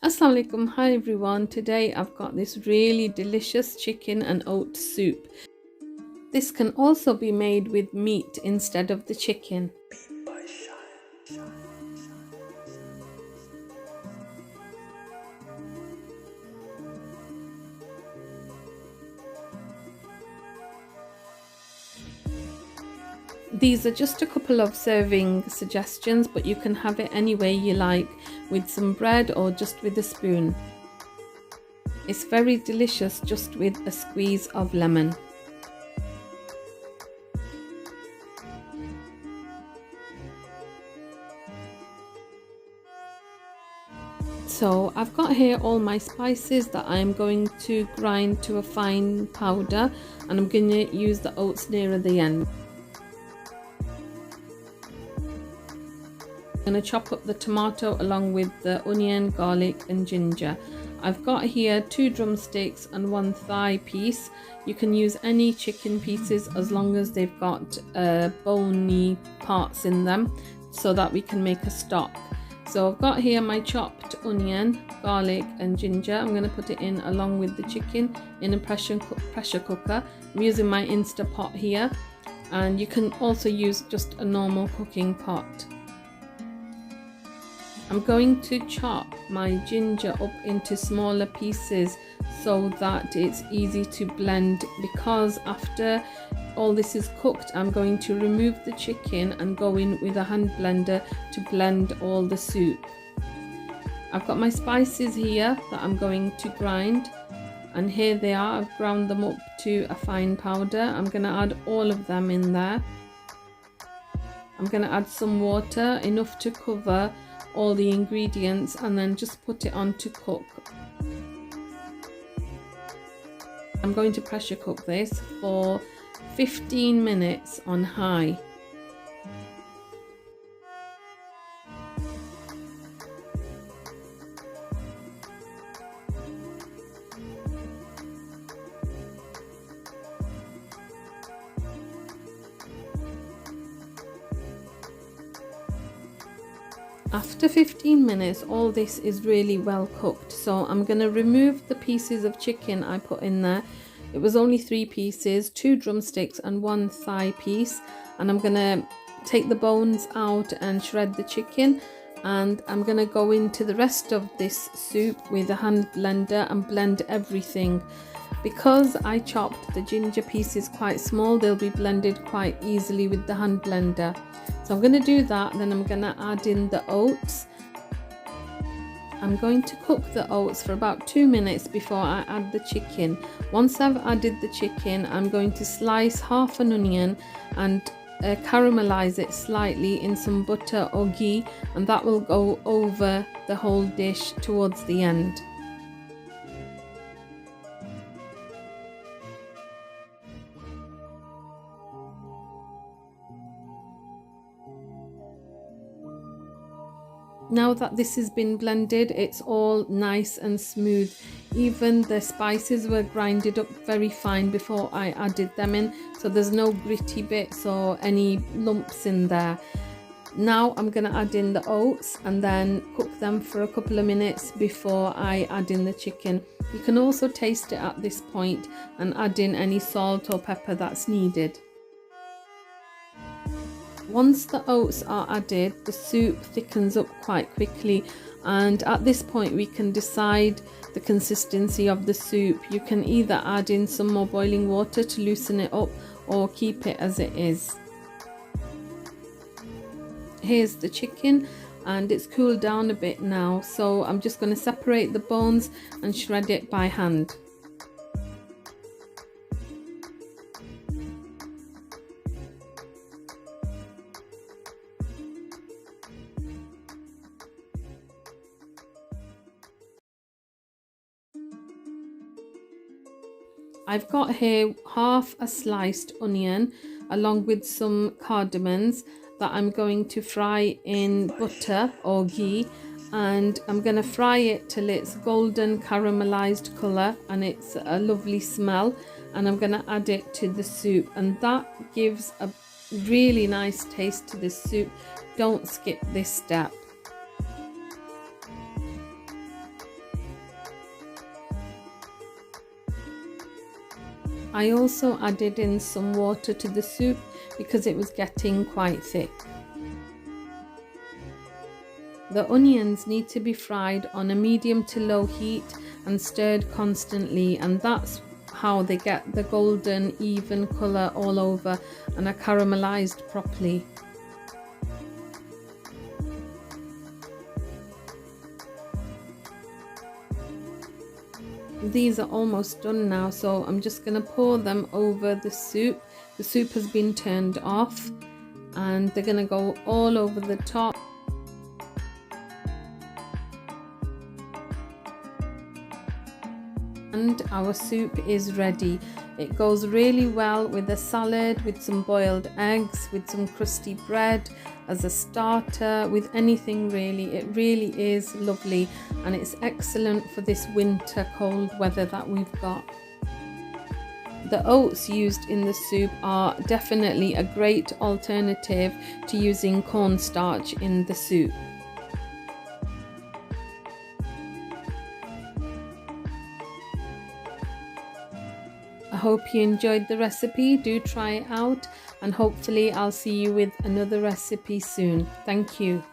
Assalamu alaikum. Hi everyone. Today I've got this really delicious chicken and oat soup. This can also be made with meat instead of the chicken. These are just a couple of serving suggestions, but you can have it any way you like, with some bread or just with a spoon. It's very delicious just with a squeeze of lemon. So I've got here all my spices that I'm going to grind to a fine powder, and I'm going to use the oats nearer the end. I'm going to chop up the tomato along with the onion, garlic and ginger. I've got here 2 drumsticks and 1 thigh piece. You can use any chicken pieces as long as they've got bony parts in them, so that we can make a stock. So I've got here my chopped onion, garlic and ginger. I'm going to put it in along with the chicken in a pressure cooker. I'm using my Instapot here, and you can also use just a normal cooking pot. I'm going to chop my ginger up into smaller pieces so that it's easy to blend, because after all this is cooked I'm going to remove the chicken and go in with a hand blender to blend all the soup. I've got my spices here that I'm going to grind, and here they are. I've ground them up to a fine powder. I'm going to add all of them in there. I'm going to add some water, enough to cover all the ingredients, and then just put it on to cook. I'm going to pressure cook this for 15 minutes on high. After 15 minutes, all this is really well cooked, so I'm going to remove the pieces of chicken I put in there. It was only 3 pieces, 2 drumsticks and 1 thigh piece, and I'm going to take the bones out and shred the chicken, and I'm going to go into the rest of this soup with a hand blender and blend everything. Because I chopped the ginger pieces quite small, they'll be blended quite easily with the hand blender. So I'm going to do that, then I'm going to add in the oats. I'm going to cook the oats for about 2 minutes before I add the chicken. Once I've added the chicken, I'm going to slice half an onion and caramelize it slightly in some butter or ghee, and that will go over the whole dish towards the end. Now that this has been blended, it's all nice and smooth. Even the spices were grinded up very fine before I added them in, so there's no gritty bits or any lumps in there. Now I'm going to add in the oats and then cook them for a couple of minutes before I add in the chicken. You can also taste it at this point and add in any salt or pepper that's needed. Once the oats are added, the soup thickens up quite quickly, and at this point we can decide the consistency of the soup. You can either add in some more boiling water to loosen it up or keep it as it is. Here's the chicken, and it's cooled down a bit now, so I'm just going to separate the bones and shred it by hand. I've got here half a sliced onion along with some cardamoms that I'm going to fry in butter or ghee, and I'm going to fry it till it's golden caramelized color and it's a lovely smell, and I'm going to add it to the soup, and that gives a really nice taste to this soup. Don't skip this step. I also added in some water to the soup because it was getting quite thick. The onions need to be fried on a medium to low heat and stirred constantly, and that's how they get the golden even colour all over and are caramelized properly. These are almost done now, so I'm just going to pour them over the soup. The soup has been turned off and they're going to go all over the top. And our soup is ready. It goes really well with a salad, with some boiled eggs, with some crusty bread, as a starter, with anything really. It really is lovely, and it's excellent for this winter cold weather that we've got. The oats used in the soup are definitely a great alternative to using cornstarch in the soup. I hope you enjoyed the recipe. Do try it out, and hopefully I'll see you with another recipe soon. Thank you.